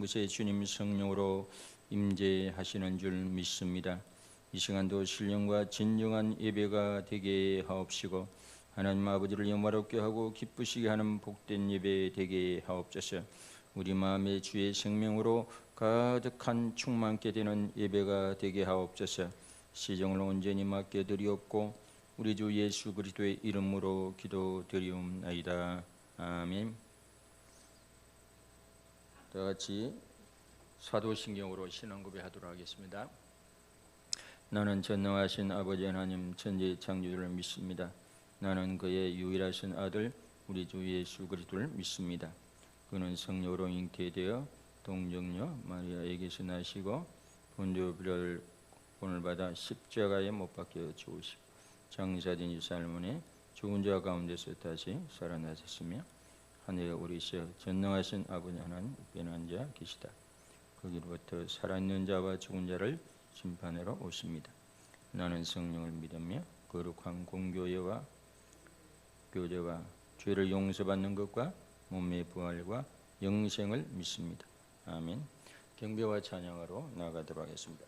곳에 주님 성령으로 임재하시는 줄 믿습니다. 이 시간도 신령과 진정한 예배가 되게 하옵시고 하나님 아버지를 영화롭게 하고 기쁘시게 하는 복된 예배 되게 하옵소서. 우리 마음에 주의 생명으로 가득한 충만케 되는 예배가 되게 하옵소서. 시정을 온전히 맡겨드리옵고 우리 주 예수 그리스도의 이름으로 기도드리옵나이다. 아멘. 다 같이 사도신경으로 신앙 고백하도록 하겠습니다. 나는 전능하신 아버지 하나님 천지 창조주를 믿습니다. 나는 그의 유일하신 아들 우리 주 예수 그리스도를 믿습니다. 그는 성령으로 잉태되어 동정녀 마리아에게서 나시고 본디오 빌라를 본을 받아 십자가에 못 박혀 죽으시고 장사된 이 삶에 죽은 자 가운데서 다시 살아나셨으며 하늘에 오르시어 전능하신 아버지 하나님 우편에 앉아 계시다. 거기로부터 살아있는 자와 죽은 자를 심판하러 오십니다. 나는 성령을 믿으며 거룩한 공교회와 교제와 죄를 용서받는 것과 몸의 부활과 영생을 믿습니다. 아멘. 경배와 찬양으로 나아가도록 하겠습니다.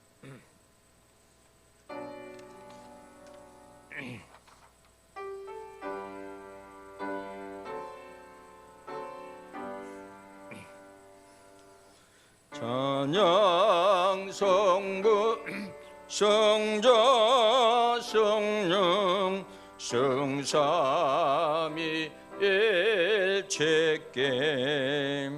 찬양 성부 성자 성령 성삼위 일체께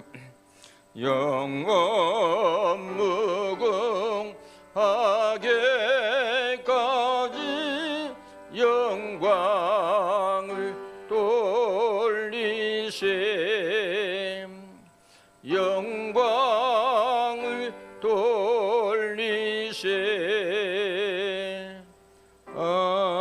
영원 무궁하게까지 영광을 돌리세 영광을 돌리세 아멘.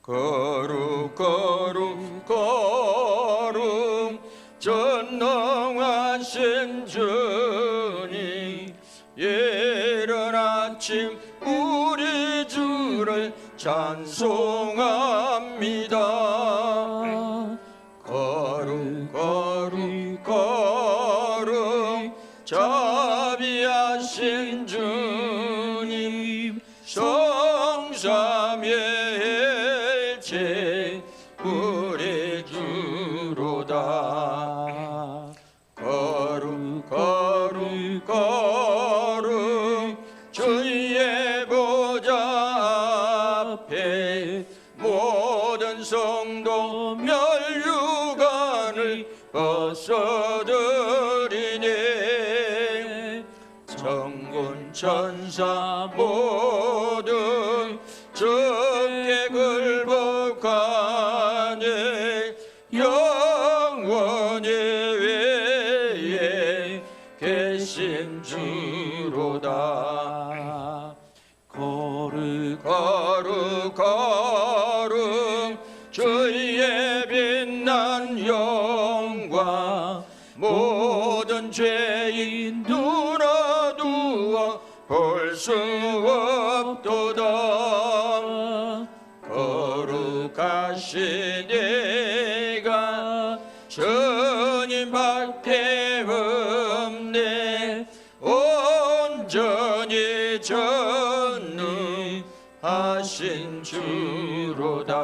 거룩 거룩 거룩 전능하신 주님 이른 아침 우리 주를 찬송합니다. 거룩 거룩 거룩 자비하신 주님 성삼위일체 우리 주로다. 거룩 거룩 거룩 주의 보좌 앞에 모든 성도 멸류관을 벗어드리네. 천군 천사 모두 주께 굴복하네. 영원히 위에 계신 주로다. 거룩 거룩 거룩 주의 빛난 영광 모든 죄인 눈아 두어 볼 수 없도다. 거룩하신 이가 주님밖에 없네. 온전히 전능하신 주로다.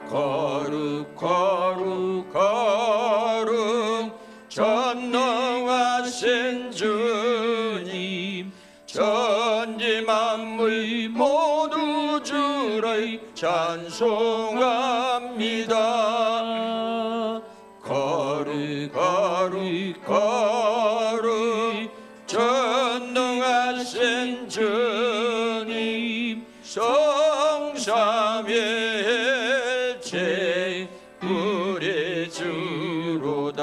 거룩 거룩 거룩 전능하신 주님 천지 만물 모두 주를 찬송합니다. 거룩 거룩 거룩 전능하신 주님 성삼위일체 우리 주로다.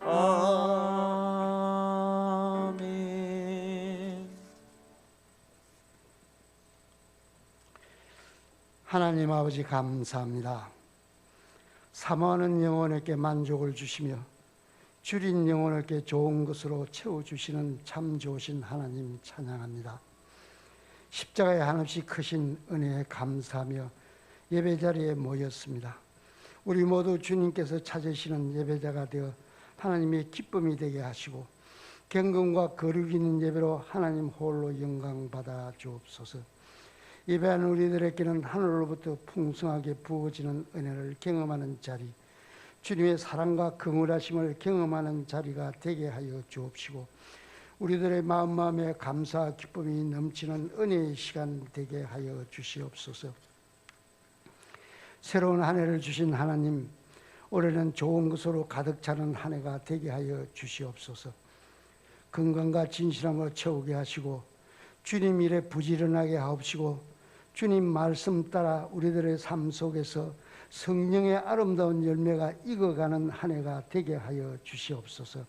아멘. 하나님 아버지 감사합니다. 사모하는 영혼에게 만족을 주시며 줄인 영혼을 게 좋은 것으로 채워주시는 참 좋으신 하나님 찬양합니다. 십자가에 한없이 크신 은혜에 감사하며 예배 자리에 모였습니다. 우리 모두 주님께서 찾으시는 예배자가 되어 하나님의 기쁨이 되게 하시고 경건과 거룩 있는 예배로 하나님 홀로 영광 받아 주옵소서. 예배하는 우리들에게는 하늘로부터 풍성하게 부어지는 은혜를 경험하는 자리, 주님의 사랑과 긍휼하심을 경험하는 자리가 되게 하여 주옵시고 우리들의 마음에 감사와 기쁨이 넘치는 은혜의 시간 되게 하여 주시옵소서. 새로운 한 해를 주신 하나님, 올해는 좋은 것으로 가득 차는 한 해가 되게 하여 주시옵소서. 건강과 진실함으로 채우게 하시고 주님 일에 부지런하게 하옵시고 주님 말씀 따라 우리들의 삶 속에서 성령의 아름다운 열매가 익어가는 한 해가 되게 하여 주시옵소서.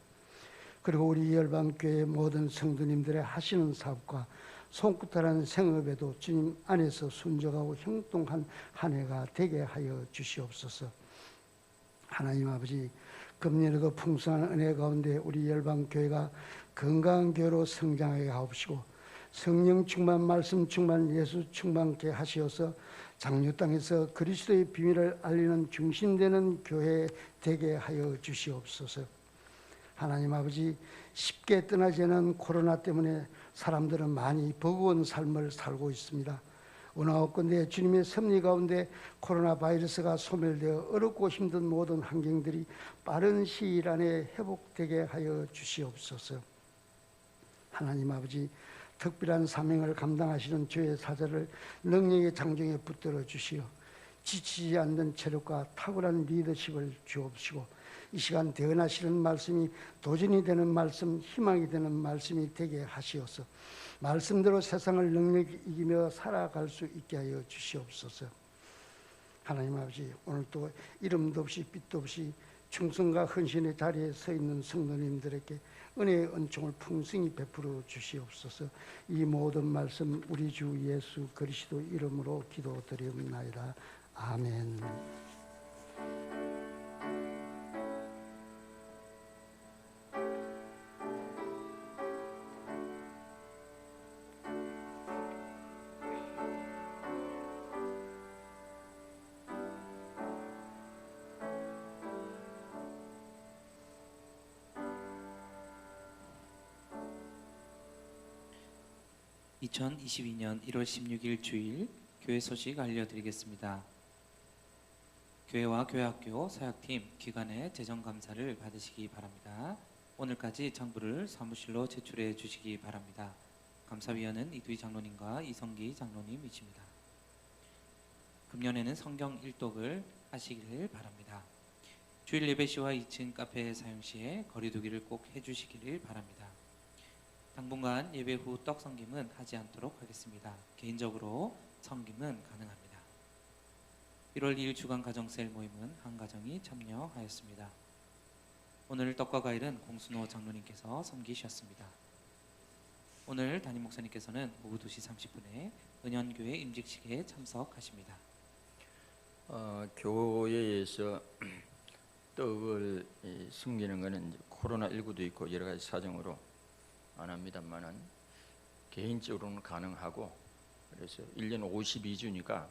그리고 우리 열방교회 모든 성도님들의 하시는 사업과 손끝하는 생업에도 주님 안에서 순종하고 형통한 한 해가 되게 하여 주시옵소서. 하나님 아버지, 금년에도 풍성한 은혜 가운데 우리 열방교회가 건강한 교회로 성장하게 하옵시고 성령 충만, 말씀 충만, 예수 충만케 하시어서 장류 땅에서 그리스도의 비밀을 알리는 중심되는 교회 되게 하여 주시옵소서. 하나님 아버지, 쉽게 떠나지 않은 코로나 때문에 사람들은 많이 버거운 삶을 살고 있습니다. 원하옵건대 주님의 섭리 가운데 코로나 바이러스가 소멸되어 어렵고 힘든 모든 환경들이 빠른 시일 안에 회복되게 하여 주시옵소서. 하나님 아버지, 특별한 사명을 감당하시는 주의 사자를 능력의 장정에 붙들어 주시어 지치지 않는 체력과 탁월한 리더십을 주옵시고 이 시간 대언하시는 말씀이 도전이 되는 말씀, 희망이 되는 말씀이 되게 하시어서 말씀대로 세상을 능력히 이기며 살아갈 수 있게 하여 주시옵소서. 하나님 아버지, 오늘 또 이름도 없이 빛도 없이 충성과 헌신의 자리에 서 있는 성도님들에게 은혜의 은총을 풍성히 베풀어 주시옵소서. 이 모든 말씀 우리 주 예수 그리스도 이름으로 기도드리옵나이다. 아멘. 2022년 1월 16일 주일 교회 소식 알려드리겠습니다. 교회와 교회학교 사역팀 기관의 재정감사를 받으시기 바랍니다. 오늘까지 장부를 사무실로 제출해 주시기 바랍니다. 감사위원은 이두희 장로님과 이성기 장로님이십니다. 금년에는 성경 일독을 하시기를 바랍니다. 주일 예배 시와 2층 카페 사용 시에 거리두기를 꼭 해주시기를 바랍니다. 당분간 예배 후 떡 섬김은 하지 않도록 하겠습니다. 개인적으로 섬김은 가능합니다. 1월 2일 주간 가정셀 모임은 한 가정이 참여하였습니다. 오늘 떡과 과일은 공순호 장로님께서 섬기셨습니다. 오늘 담임 목사님께서는 오후 2시 30분에 은현교회 임직식에 참석하십니다. 교회에서 떡을 숨기는 것은 코로나19도 있고 여러 가지 사정으로 안 합니다만은 개인적으로는 가능하고, 그래서 1년 52주니까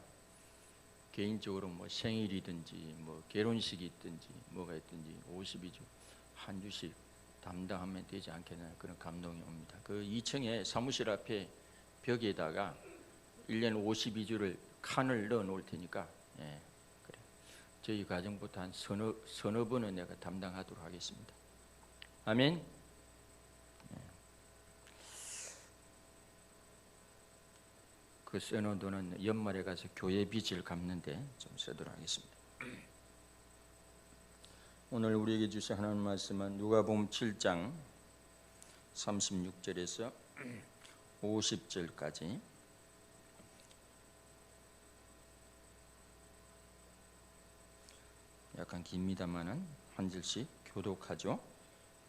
개인적으로 뭐 생일이든지 뭐 결혼식이 있든지 뭐가 있든지 52주 한 주씩 담당하면 되지 않겠나 그런 감동이 옵니다. 그 2층에 사무실 앞에 벽에다가 1년 52주를 칸을 넣어 놓을 테니까 그래. 저희 가정부터 한 서너 번은 내가 담당하도록 하겠습니다. 아멘. 그 써놓은 돈은 연말에 가서 교회 빚을 갚는데 좀 쓰도록 하겠습니다. 오늘 우리에게 주신 하나님 말씀은 누가복음 7장 36절에서 50절까지 약간 깁니다만은 한 절씩 교독하죠.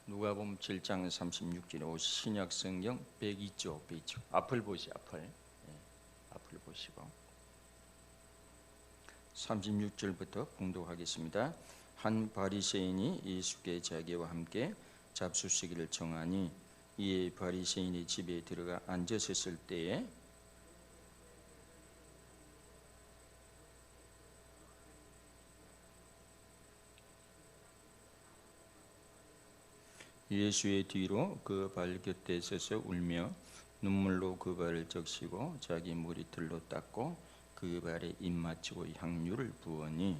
누가복음 7장 36절에 신약성경 102쪽 앞을 보시 앞을 보시고 36절부터 봉독하겠습니다. 한 바리새인이 예수께 자기와 함께 잡수시기를 정하니 이에 바리새인이 집에 들어가 앉으셨을 때에 예수의 뒤로 그 발 곁에 서서 울며 눈물로 그 발을 적시고 자기 머리털로 닦고 그 발에 입 맞추고 향유를 부으니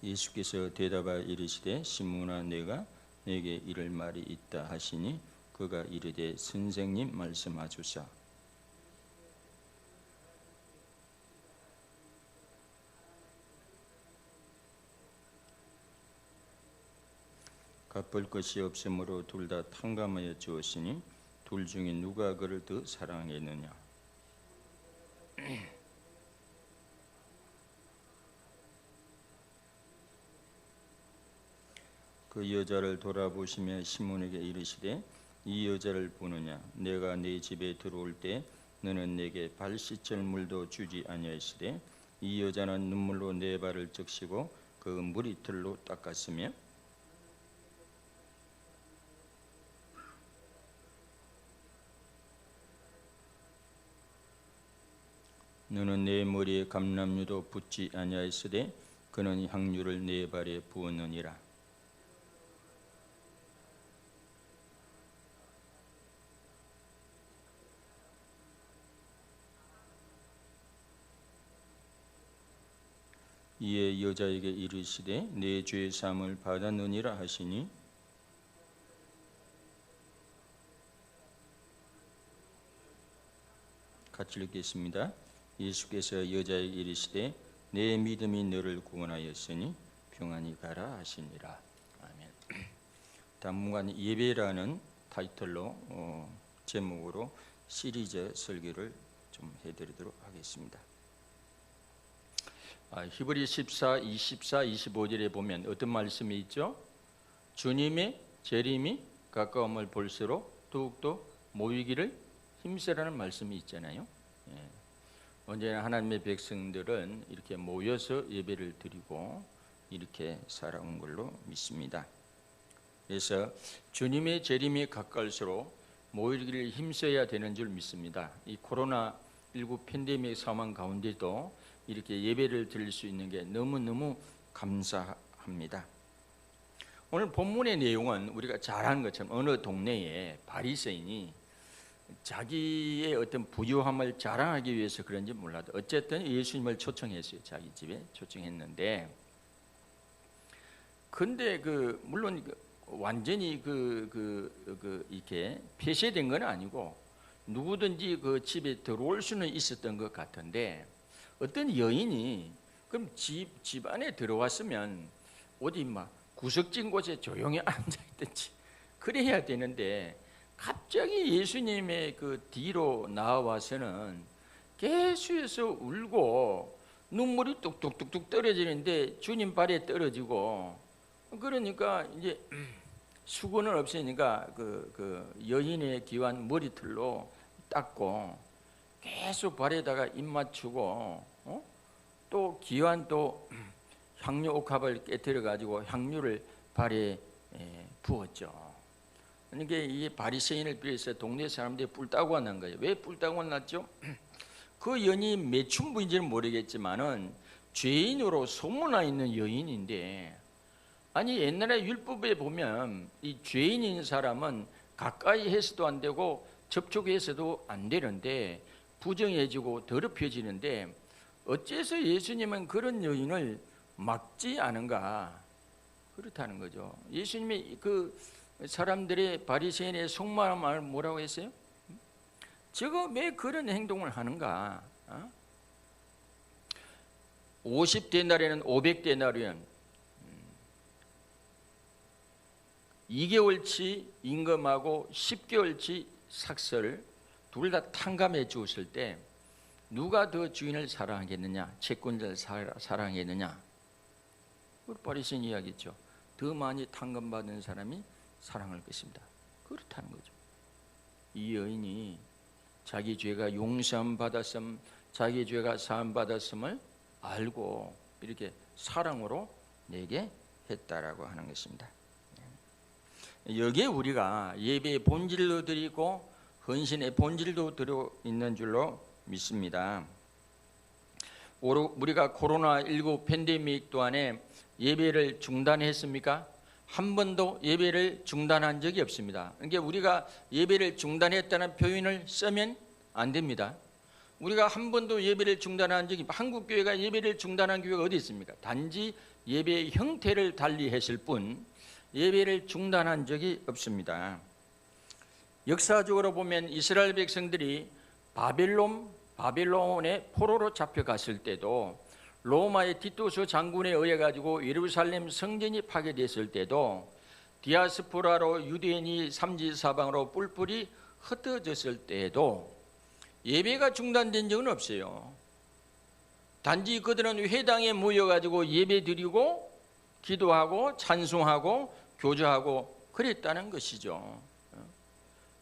예수께서 대답하여 이르시되 시몬아 내가 내게 이를 말이 있다 하시니 그가 이르되 선생님 말씀하소서. 갚을 것이 없으므로 둘 다 탕감하여 주었으니 둘 중에 누가 그를 더 사랑했느냐. 그 여자를 돌아보시며 시몬에게 이르시되 이 여자를 보느냐. 내가 네 집에 들어올 때 너는 내게 발 씻을 물도 주지 아니하시되 이 여자는 눈물로 내 발을 적시고 그 머리털로 닦았으며 너는 내 머리에 감람유도 붓지 아니하였으되 그는 향유를 내 발에 부었느니라. 이에 여자에게 이르시되 내 죄 사함을 받았느니라 하시니 같이 읽겠습니다. 예수께서 여자에게 이르시되 내 믿음이 너를 구원하였으니 평안히 가라 하시니라. 아멘. 당분간 예배라는 타이틀로 제목으로 시리즈 설교를 좀 해드리도록 하겠습니다. 히브리 14, 24, 25절에 보면 어떤 말씀이 있죠? 주님의 재림이 가까움을 볼수록 더욱더 모이기를 힘쓰라는 말씀이 있잖아요. 예. 언제나 하나님의 백성들은 이렇게 모여서 예배를 드리고 이렇게 살아온 걸로 믿습니다. 그래서 주님의 재림이 가까울수록 모이기를 힘써야 되는 줄 믿습니다. 이 코로나19 팬데믹 상황 가운데도 이렇게 예배를 드릴 수 있는 게 너무너무 감사합니다. 오늘 본문의 내용은 우리가 잘 아는 것처럼 어느 동네에 바리새인이 자기의 어떤 부유함을 자랑하기 위해서 그런지 몰라도 어쨌든 예수님을 초청했어요. 자기 집에 초청했는데 근데 물론 완전히 이렇게 폐쇄된 건 아니고 누구든지 그 집에 들어올 수는 있었던 것 같은데 어떤 여인이 그럼 집 안에 들어왔으면 어디 막 구석진 곳에 조용히 앉아 있든지 그래야 되는데 갑자기 예수님의 그 뒤로 나와서는 계속해서 울고 눈물이 뚝뚝뚝뚝 떨어지는데 주님 발에 떨어지고 그러니까 이제 수건은 없으니까 그 여인의 귀한 머리털로 닦고 계속 발에다가 입 맞추고 또 귀한 또 향유 옥합을 깨뜨려 가지고 향유를 발에 부었죠. 그러니까 이 바리새인을 비해서 동네 사람들이 뿔따구가 난 거예요. 왜 뿔따구가 났죠? 그 여인이 매춘부인지는 모르겠지만은 죄인으로 소문나 있는 여인인데 아니 옛날에 율법에 보면 이 죄인인 사람은 가까이 해서도 안 되고 접촉해서도 안 되는데 부정해지고 더럽혀지는데 어째서 예수님은 그런 여인을 막지 않은가? 그렇다는 거죠. 예수님이 그 사람들의 바리새인의 속마음을 뭐라고 했어요? 저거 왜 그런 행동을 하는가? 50데나리는 500데나리는 2개월치 임금하고 10개월치 삭설 둘 다 탕감해 주었을 때 누가 더 주인을 사랑하겠느냐? 채권자를 사랑하겠느냐? 우리 바리새인 이야기죠. 더 많이 탕감받은 사람이 사랑할 것입니다. 그렇다는 거죠. 이 여인이 자기 죄가 용서함 받았음, 자기 죄가 사함 받았음을 알고 이렇게 사랑으로 내게 했다라고 하는 것입니다. 여기에 우리가 예배의 본질도 드리고 헌신의 본질도 들어 있는 줄로 믿습니다. 우리가 코로나19 팬데믹 동안에 예배를 중단했습니까? 한 번도 예배를 중단한 적이 없습니다. 그러니까 우리가 예배를 중단했다는 표현을 쓰면 안 됩니다. 우리가 한 번도 예배를 중단한 적이, 한국 교회가 예배를 중단한 교회가 어디 있습니까? 단지 예배의 형태를 달리 했을 뿐 예배를 중단한 적이 없습니다. 역사적으로 보면 이스라엘 백성들이 바벨론의 포로로 잡혀갔을 때도, 로마의 티투스 장군에 의해 가지고 예루살렘 성전이 파괴됐을 때도, 디아스포라로 유대인이 삼지사방으로 뿔뿔이 흩어졌을 때에도 예배가 중단된 적은 없어요. 단지 그들은 회당에 모여가지고 예배 드리고 기도하고 찬송하고 교제하고 그랬다는 것이죠.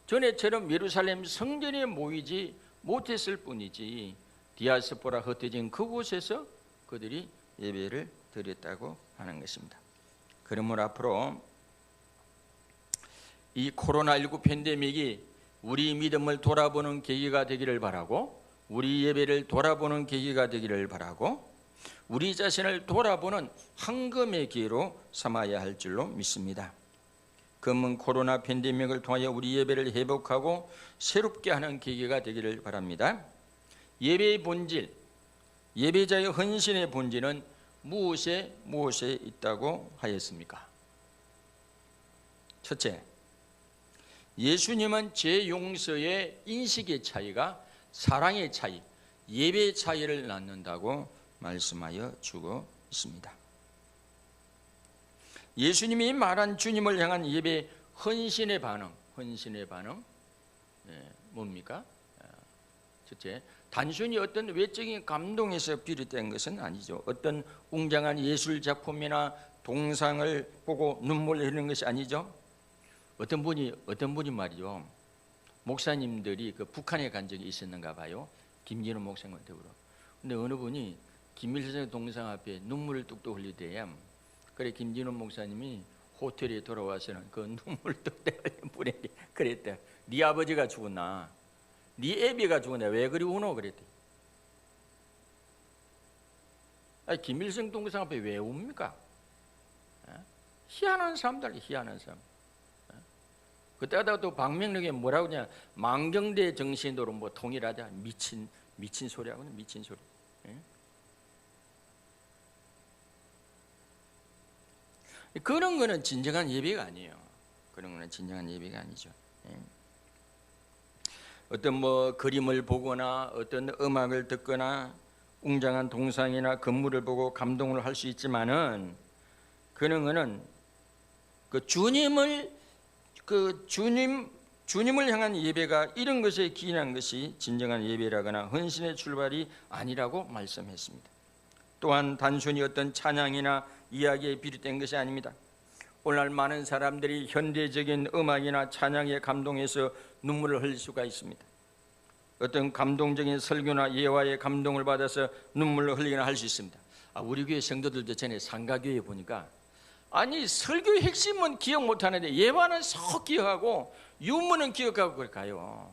전에처럼 예루살렘 성전에 모이지 못했을 뿐이지 디아스포라 흩어진 그곳에서 그들이 예배를 드렸다고 하는 것입니다. 그러므로 앞으로 이 코로나19 팬데믹이 우리 믿음을 돌아보는 계기가 되기를 바라고, 우리 예배를 돌아보는 계기가 되기를 바라고, 우리 자신을 돌아보는 황금의 기회로 삼아야 할 줄로 믿습니다. 금은 코로나 팬데믹을 통하여 우리 예배를 회복하고 새롭게 하는 계기가 되기를 바랍니다. 예배의 본질, 예배자의 헌신의 본질은 무엇에 있다고 하였습니까? 첫째, 예수님은 죄 용서의 인식의 차이가 사랑의 차이, 예배의 차이를 낳는다고 말씀하여 주고 있습니다. 예수님이 말한 주님을 향한 예배 헌신의 반응 뭡니까? 첫째, 단순히 어떤 외적인 감동에서 비롯된 것은 아니죠. 어떤 웅장한 예술 작품이나 동상을 보고 눈물을 흘리는 것이 아니죠. 어떤 분이 말이죠, 목사님들이 그 북한에 간 적이 있었는가 봐요. 김진호 목사님과 더불어. 근데 어느 분이 김일성 동상 앞에 눈물을 뚝뚝 흘리대요. 그래 김진호 목사님이 호텔에 돌아와서는 그 눈물 뚝뚝 뿌리게 그랬대. 네 아버지가 죽었나? 네 애비가 죽었나? 왜 그리 우노? 그랬대. 아니, 김일성 동상 앞에 왜 웁니까? 희한한 사람들, 희한한 사람. 그때가 또 방명록에 뭐라고 하냐, 망경대 정신으로 뭐 통일하자, 미친 소리하고 미친 소리. 그런 거는 진정한 예배가 아니에요. 그런 거는 진정한 예배가 아니죠. 어떤 뭐 그림을 보거나 어떤 음악을 듣거나 웅장한 동상이나 건물을 보고 감동을 할 수 있지만은 그런 거는 그 주님을 향한 예배가 이런 것에 기인한 것이 진정한 예배라거나 헌신의 출발이 아니라고 말씀했습니다. 또한 단순히 어떤 찬양이나 이야기에 비롯된 것이 아닙니다. 오늘날 많은 사람들이 현대적인 음악이나 찬양에 감동해서 눈물을 흘릴 수가 있습니다. 어떤 감동적인 설교나 예화에 감동을 받아서 눈물을 흘리거나 할 수 있습니다. 우리 교회 성도들도 전에 상가교회 보니까 아니 설교의 핵심은 기억 못하는데 예화는 쏙 기억하고 유머는 기억하고 그걸 가요.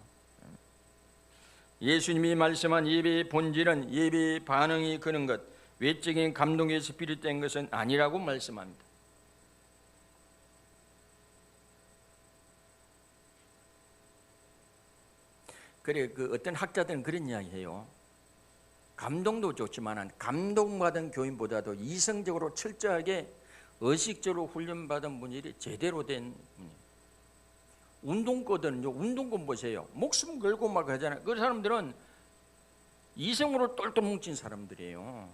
예수님이 말씀한 예배의 본질은 예배의 반응이 그런 것, 외적인 감동에서 비롯된 것은 아니라고 말씀합니다. 그래 그 어떤 학자들은 그런 이야기해요. 감동도 좋지만 감동받은 교인보다도 이성적으로 철저하게 의식적으로 훈련받은 분이 제대로 된 분이에요. 운동권들은요, 운동권 보세요. 목숨 걸고 막 하잖아요. 그 사람들은 이성으로 똘똘 뭉친 사람들이에요.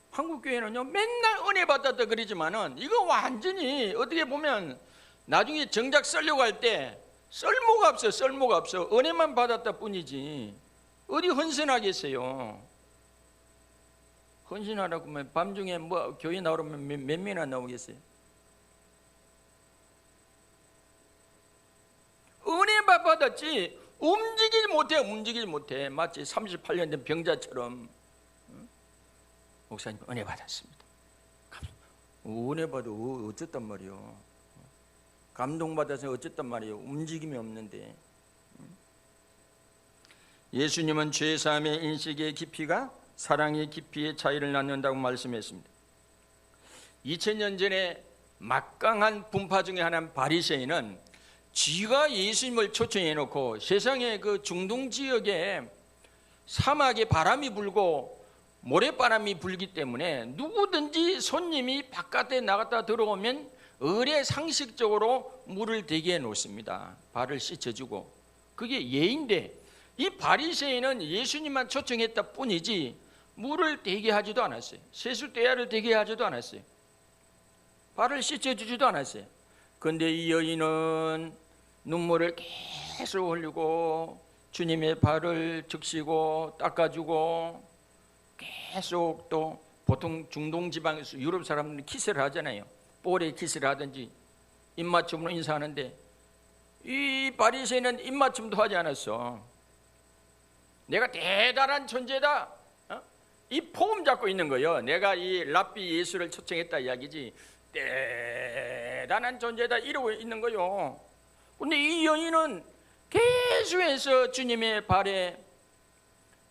한국 교회는요, 맨날 은혜 받았다 그러지만은 이거 완전히 어떻게 보면 나중에 정작 쓰려고 할 때 쓸모가 없어. 은혜만 받았다 뿐이지 어디 헌신하겠어요. 헌신하라고 하면 밤중에 뭐 교회 나오면 몇 명이나 나오겠어요? 은혜 받았지 움직이지 못해. 마치 38년 된 병자처럼. 목사님 은혜 받았습니다. 은혜 받아 어쨌단 말이요. 감동받아서 어쨌단 말이요. 움직임이 없는데. 예수님은 죄사함의 인식의 깊이가 사랑의 깊이의 차이를 낳는다고 말씀했습니다. 2000년 전에 막강한 분파 중에 하나인 바리새인은 지가 예수님을 초청해 놓고 세상의 그 중동 지역에 사막에 바람이 불고 모래바람이 불기 때문에 누구든지 손님이 바깥에 나갔다 들어오면 의례 상식적으로 물을 대기해 놓습니다. 발을 씻어주고. 그게 예인데 이 바리새인은 예수님만 초청했다 뿐이지 물을 대기하지도 않았어요. 세숫대야를 대기하지도 않았어요. 발을 씻어주지도 않았어요. 그런데 이 여인은 눈물을 계속 흘리고 주님의 발을 적시고 닦아주고 계속 또 보통 중동 지방에서 유럽 사람들은 키스를 하잖아요. 볼에 키스를 하든지 입맞춤으로 인사하는데 이 바리새인은 입맞춤도 하지 않았어. 내가 대단한 존재다. 이 포음 잡고 있는 거예요. 내가 이 랍비 예수를 초청했다 이야기지. 대단한 존재다 이러고 있는 거예요. 근데 이 여인은 계속해서 주님의 발에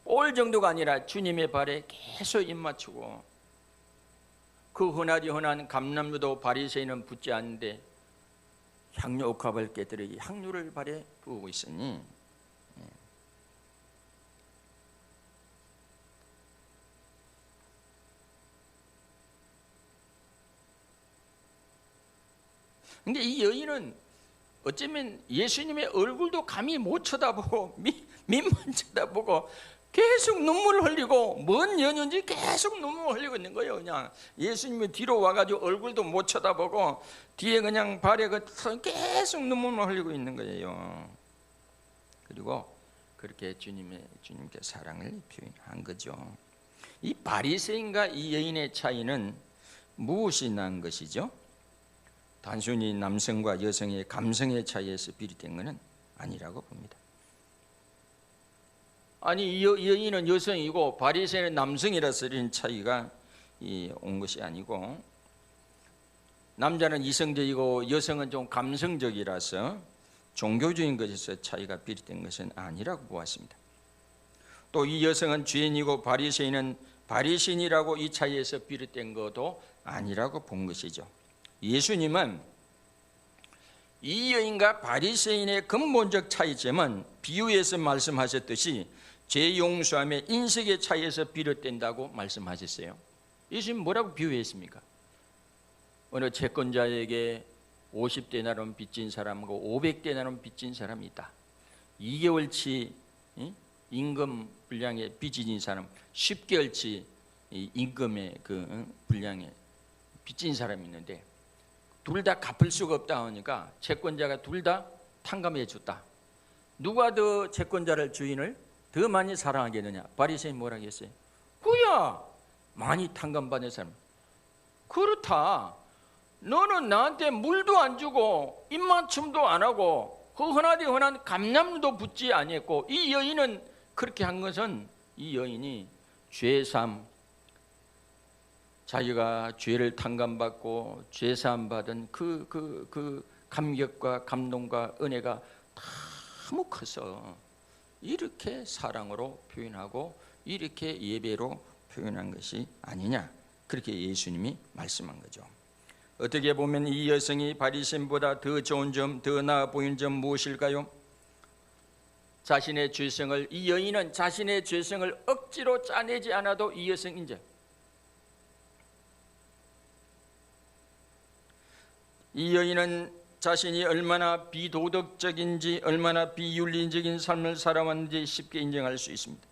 볼 정도가 아니라 주님의 발에 계속 입맞추고 그 흔한 감람유도 바리새인은 붙지 않는데 향유 옥합을 깨뜨려 향유를 발에 부으고 있으니 근데 이 여인은 어쩌면 예수님의 얼굴도 감히 못 쳐다보고 밑만 쳐다보고 계속 눈물을 흘리고 뭔 연유인지 계속 눈물을 흘리고 있는 거예요. 그냥 예수님이 뒤로 와가지고 얼굴도 못 쳐다보고 뒤에 그냥 발에 계속 눈물을 흘리고 있는 거예요. 그리고 그렇게 주님께 사랑을 표현한 거죠. 이 바리새인과 이 여인의 차이는 무엇이 난 것이죠? 단순히 남성과 여성의 감성의 차이에서 비롯된 것은 아니라고 봅니다. 아니 이 여인은 여성이고 바리새인은 남성이라서 이런 차이가 온 것이 아니고 남자는 이성적이고 여성은 좀 감성적이라서 종교적인 것에서 차이가 비롯된 것은 아니라고 보았습니다. 또 이 여성은 죄인이고 바리새인은 바리새인이라고 이 차이에서 비롯된 것도 아니라고 본 것이죠. 예수님은 이 여인과 바리새인의 근본적 차이점은 비유에서 말씀하셨듯이 죄 용서함의 인식의 차이에서 비롯된다고 말씀하셨어요. 예수님 뭐라고 비유했습니까? 어느 채권자에게 50데나리온 빚진 사람하고 500데나리온 빚진 사람이 있다. 2개월치 임금 분량의 빚진 사람, 10개월치 임금의 그 분량의 빚진 사람이 있는데 둘 다 갚을 수가 없다 하니까 채권자가 둘 다 탕감해 줬다. 누가 더 채권자를 주인을 더 많이 사랑하겠느냐? 바리새인 뭐라 했어요? 그야 많이 탕감받은 사람. 그렇다. 너는 나한테 물도 안 주고 입맞춤도 안 하고 흔한 감람도 붙지 아니했고 이 여인은 그렇게 한 것은 이 여인이 죄삼 자기가 죄를 탕감받고 죄사함 받은 그 감격과 감동과 은혜가 너무 커서 이렇게 사랑으로 표현하고 이렇게 예배로 표현한 것이 아니냐, 그렇게 예수님이 말씀한 거죠. 어떻게 보면 이 여성이 바리새인보다 더 좋은 점, 더 나아 보이는 점 무엇일까요? 자신의 죄성을, 이 여인은 자신의 죄성을 억지로 짜내지 않아도 이 여성 인정. 이 여인은 자신이 얼마나 비도덕적인지, 얼마나 비윤리적인 삶을 살아왔는지 쉽게 인정할 수 있습니다.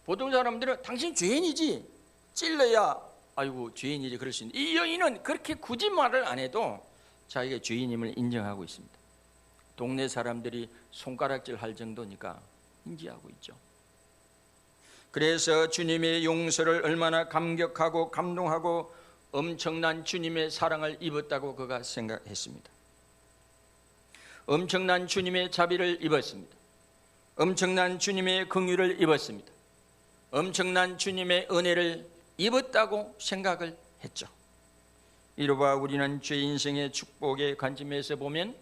보통 사람들은 당신 죄인이지, 찔러야 아이고 죄인이지 그럴 수 있는데, 이 여인은 그렇게 굳이 말을 안 해도 자기가 죄인임을 인정하고 있습니다. 동네 사람들이 손가락질 할 정도니까 인지하고 있죠. 그래서 주님의 용서를 얼마나 감격하고 감동하고 엄청난 주님의 사랑을 입었다고 그가 생각했습니다. 엄청난 주님의 자비를 입었습니다. 엄청난 주님의 긍휼을 입었습니다. 엄청난 주님의 은혜를 입었다고 생각을 했죠. 이로봐 우리는 죄 인생의 축복의 관점에서 보면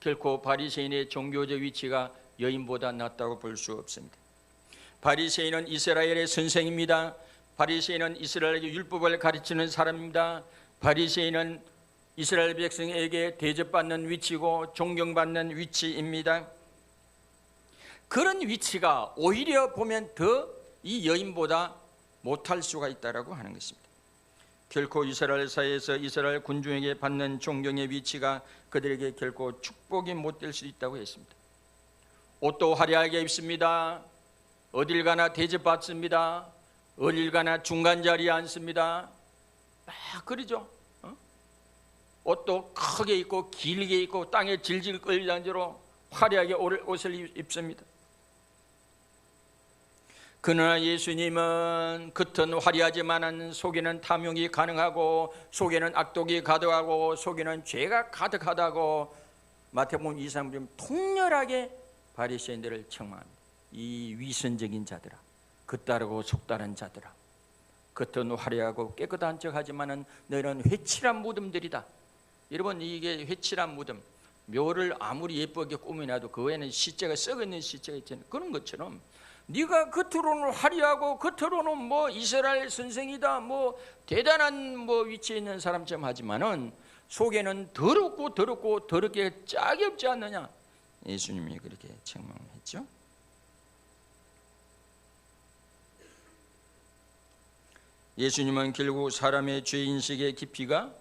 결코 바리새인의 종교적 위치가 여인보다 낫다고 볼 수 없습니다. 바리새인은 이스라엘의 선생입니다. 바리새인은 이스라엘의 율법을 가르치는 사람입니다. 바리새인은 이스라엘 백성에게 대접받는 위치고 존경받는 위치입니다. 그런 위치가 오히려 보면 더 이 여인보다 못할 수가 있다라고 하는 것입니다. 결코 이스라엘 사회에서 이스라엘 군중에게 받는 존경의 위치가 그들에게 결코 축복이 못 될 수 있다고 했습니다. 옷도 화려하게 입습니다. 어딜 가나 대접받습니다. 어딜 가나 중간 자리에 앉습니다. 그러죠. 옷도 크게 입고 길게 입고 땅에 질질 끌릴 정도로 화려하게 옷을 입습니다. 그러나 예수님은 겉은 화려하지만 속에는 탐욕이 가능하고 속에는 악독이 가득하고 속에는 죄가 가득하다고 마태복음 23장 통렬하게 바리새인들을 책망합니다. 이 위선적인 자들아, 겉다르고 속다른 자들아, 겉은 화려하고 깨끗한 척하지만은 너희는 회칠한 무덤들이다. 여러분, 이게 회칠한 무덤, 묘를 아무리 예쁘게 꾸며놔도 그 외에는 시체가 썩어있는 시체가 있잖아요. 그런 것처럼 네가 겉으로는 화려하고 겉으로는 뭐 이스라엘 선생이다, 뭐 대단한 뭐 위치에 있는 사람처럼 하지만은 속에는 더럽고 더럽게 짝이 없지 않느냐. 예수님이 그렇게 책망했죠. 예수님은 결국 사람의 죄인식의 깊이가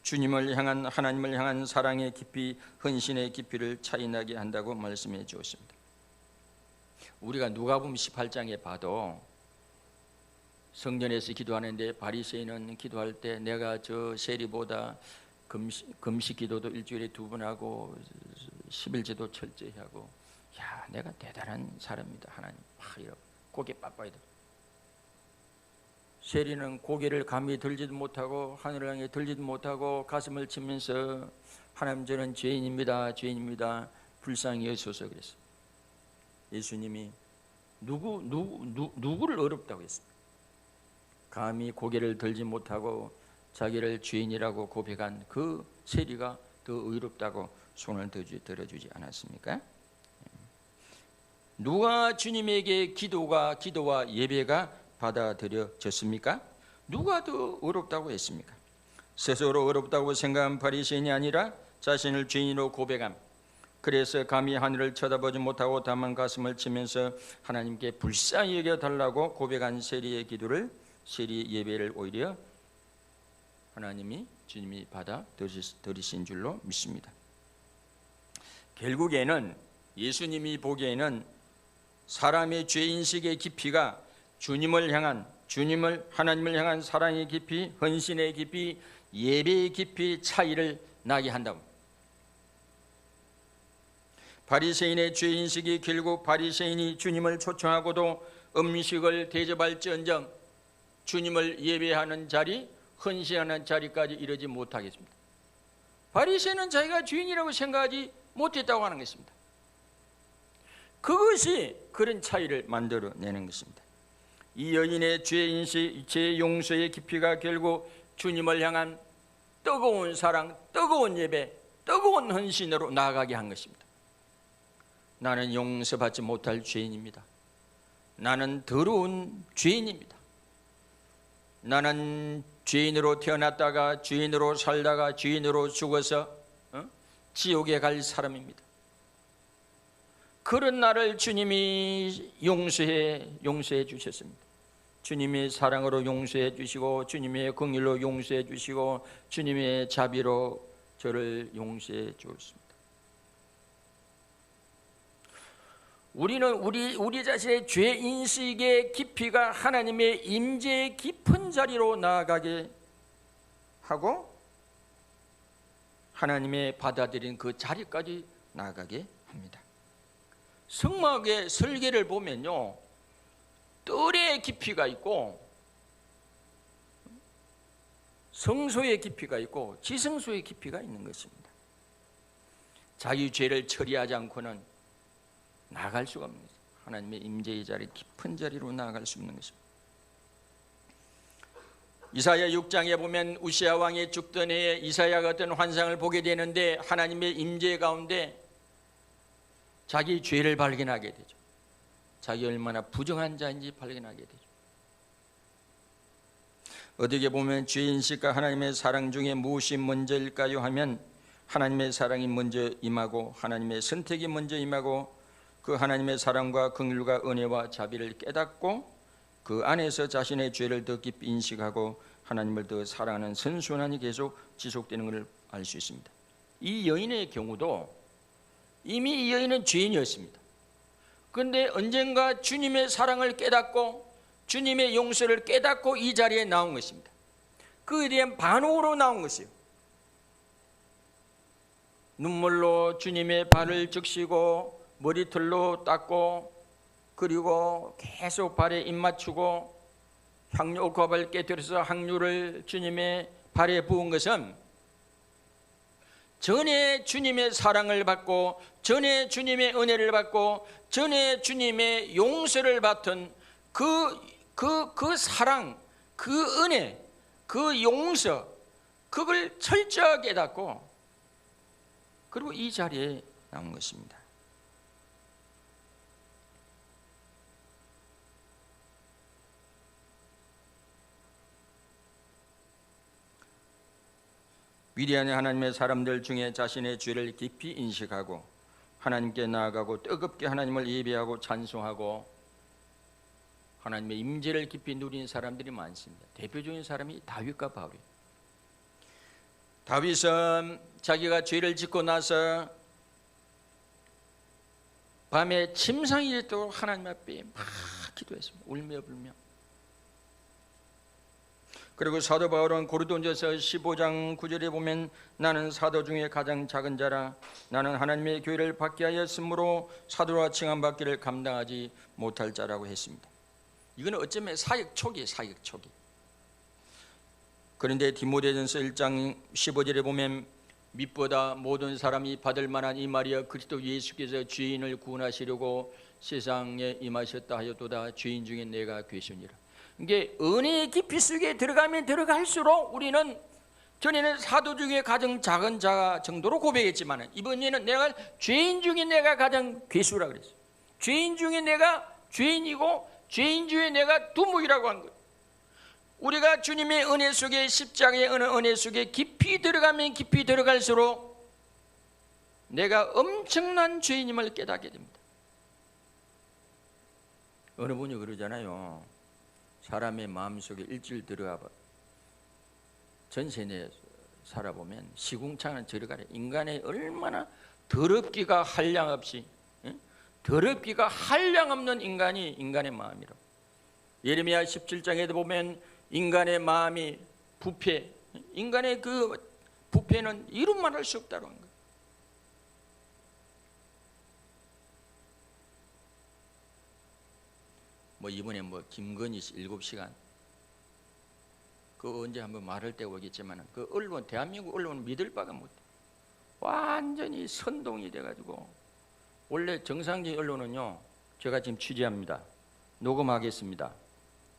주님을 향한, 하나님을 향한 사랑의 깊이, 헌신의 깊이를 차이나게 한다고 말씀해 주었습니다. 우리가 누가복음 18장에 봐도 성전에서 기도하는데 바리새인은 기도할 때 내가 저 세리보다 금식 기도도 일주일에 2번 하고 11제도 철저히 하고, 야, 내가 대단한 사람입니다. 하나님 이러고 고개 빳빳이 들어. 세리는 고개를 감히 들지도 못하고 하늘을 향해 들지도 못하고 가슴을 치면서 하나님, 저는 죄인입니다. 죄인입니다. 불쌍히 여소서 그랬어요. 예수님이 누구를 어렵다고 했습니까? 감히 고개를 들지 못하고 자기를 죄인이라고 고백한 그 세리가 더 의롭다고 손을 들어주지 않았습니까? 누가 주님에게 기도와 예배가 받아들여졌습니까? 누가 더 어렵다고 했습니까? 스스로 어렵다고 생각한 바리새인이 아니라 자신을 죄인으로 고백함. 그래서 감히 하늘을 쳐다보지 못하고 다만 가슴을 치면서 하나님께 불쌍히 여겨달라고 고백한 세리의 기도를, 세리의 예배를 오히려 주님이 받아들이신 줄로 믿습니다. 결국에는 예수님이 보기에는 사람의 죄인식의 깊이가 하나님을 향한 사랑의 깊이, 헌신의 깊이, 예배의 깊이 차이를 나게 한다고. 바리새인의 죄인식이 결국 바리새인이 주님을 초청하고도 음식을 대접할지언정 주님을 예배하는 자리, 헌신하는 자리까지 이르지 못하겠습니다. 바리새인은 자기가 죄인이라고 생각하지 못했다고 하는 것입니다. 그것이 그런 차이를 만들어내는 것입니다. 이 여인의 죄인식, 죄 용서의 깊이가 결국 주님을 향한 뜨거운 사랑, 뜨거운 예배, 뜨거운 헌신으로 나아가게 한 것입니다. 나는 용서받지 못할 죄인입니다. 나는 더러운 죄인입니다. 나는 죄인으로 태어났다가 죄인으로 살다가 죄인으로 죽어서 지옥에 갈 사람입니다. 그런 나를 주님이 용서해 주셨습니다. 주님의 사랑으로 용서해 주시고 주님의 긍휼로 용서해 주시고 주님의 자비로 저를 용서해 주었습니다. 우리는 우리 자신의 죄 인식의 깊이가 하나님의 임재의 깊은 자리로 나아가게 하고 하나님의 받아들인 그 자리까지 나아가게 합니다. 성막의 설계를 보면요, 뜰의 깊이가 있고 성소의 깊이가 있고 지성소의 깊이가 있는 것입니다. 자기 죄를 처리하지 않고는 나아갈 수가 없는 것입니다. 하나님의 임재의 자리, 깊은 자리로 나아갈 수 없는 것입니다. 이사야 6장에 보면 우시아 왕이 죽던 해에 이사야가 어떤 환상을 보게 되는데 하나님의 임재 가운데 자기 죄를 발견하게 되죠. 자기 얼마나 부정한 자인지 발견하게 되죠. 어떻게 보면 죄인식과 하나님의 사랑 중에 무엇이 먼저일까요 하면 하나님의 사랑이 먼저 임하고 하나님의 선택이 먼저 임하고 그 하나님의 사랑과 긍휼과 은혜와 자비를 깨닫고 그 안에서 자신의 죄를 더 깊이 인식하고 하나님을 더 사랑하는 선순환이 계속 지속되는 것을 알 수 있습니다. 이 여인의 경우도 이미 이 여인은 죄인이었습니다. 그런데 언젠가 주님의 사랑을 깨닫고 주님의 용서를 깨닫고 이 자리에 나온 것입니다. 그에 대한 반응으로 나온 것이에요. 눈물로 주님의 발을 적시고 머리털로 닦고 그리고 계속 발에 입 맞추고 향유옥합을 깨뜨려서 향유를 주님의 발에 부은 것은 전에 주님의 사랑을 받고 전에 주님의 은혜를 받고 전에 주님의 용서를 받은 그 사랑, 그 은혜, 그 용서, 그걸 철저하게 깨닫고 그리고 이 자리에 나온 것입니다. 위대한 하나님의 사람들 중에 자신의 죄를 깊이 인식하고 하나님께 나아가고 뜨겁게 하나님을 예배하고 찬송하고 하나님의 임재를 깊이 누린 사람들이 많습니다. 대표적인 사람이 다윗과 바울이에요. 다윗은 자기가 죄를 짓고 나서 밤에 침상이 되도록 하나님 앞에 막 기도했습니다. 울며 불며. 그리고 사도 바울은 고린도전서 15장 9절에 보면 나는 사도 중에 가장 작은 자라 나는 하나님의 교회를 받게 하였으므로 사도라 칭함받기를 감당하지 못할 자라고 했습니다. 이거는 어쩌면 사역 초기예요. 사역 초기. 그런데 디모데전서 1장 15절에 보면 밑보다 모든 사람이 받을 만한 이 말이여 그리스도 예수께서 죄인을 구원하시려고 세상에 임하셨다 하였도다 죄인 중에 내가 괴순이라. 이게 은혜의 깊이 속에 들어가면 들어갈수록 우리는 전에는 사도 중에 가장 작은 자 정도로 고백했지만 이번에는 내가 죄인 중에 내가 가장 괴수라 그랬어요. 죄인 중에 내가 죄인이고 죄인 중에 내가 두목이라고 한 거예요. 우리가 주님의 은혜 속에 십자가의 은혜 속에 깊이 들어가면 깊이 들어갈수록 내가 엄청난 죄인임을 깨닫게 됩니다. 어느 분이 그러잖아요. 사람의 마음속에 일주일 들어가 봐. 전세 내에 살아보면 시궁창은 저리가래. 인간의 얼마나 더럽기가 한량없이 더럽기가 한량없는 인간이 인간의 마음이라고. 예레미야 17장에도 보면 인간의 마음이 부패, 인간의 그 부패는 이름 말할 수 없다고 한 거예요. 뭐 이번에 뭐 김건희 씨 7시간 그 언제 한번 말할 때가 오겠지만 그 언론 대한민국 언론은 믿을 바가 못해. 완전히 선동이 돼가지고 원래 정상적인 언론은요 제가 지금 취재합니다. 녹음하겠습니다.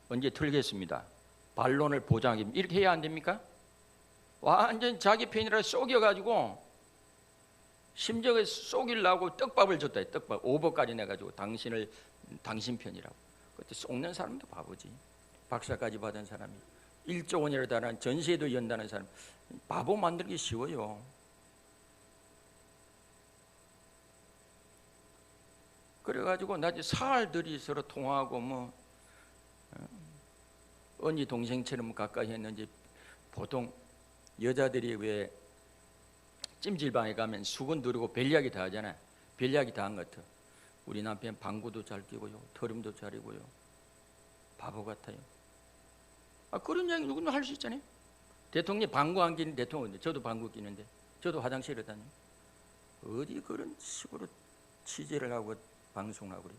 언제 틀겠습니다. 반론을 보장하겠습니다. 이렇게 해야 안 됩니까? 완전 자기 편이라 속여가지고 심정에 속이려고 떡밥을 줬다. 떡밥 5법까지 내가지고 당신 편이라고. 그때 속는 사람도 바보지. 박사까지 받은 사람이 1조 원이라도 달한 전세도 연다는 사람 바보 만들기 쉬워요. 그래가지고 나중에 사흘들이 서로 통화하고 뭐 언니 동생처럼 가까이 했는지 보통 여자들이 왜 찜질방에 가면 수건 두르고 별 이야기 다 하잖아요. 별 이야기 다 한 것 같아. 우리 남편 방구도 잘 끼고요. 털음도 잘이고요. 바보 같아요. 그런 이야기 누구나 할 수 있잖아요. 대통령이 방구 안 끼는 대통령인데 저도 방구 끼는데 저도 화장실에 다녀요. 어디 그런 식으로 취재를 하고 방송을 하고 그래요.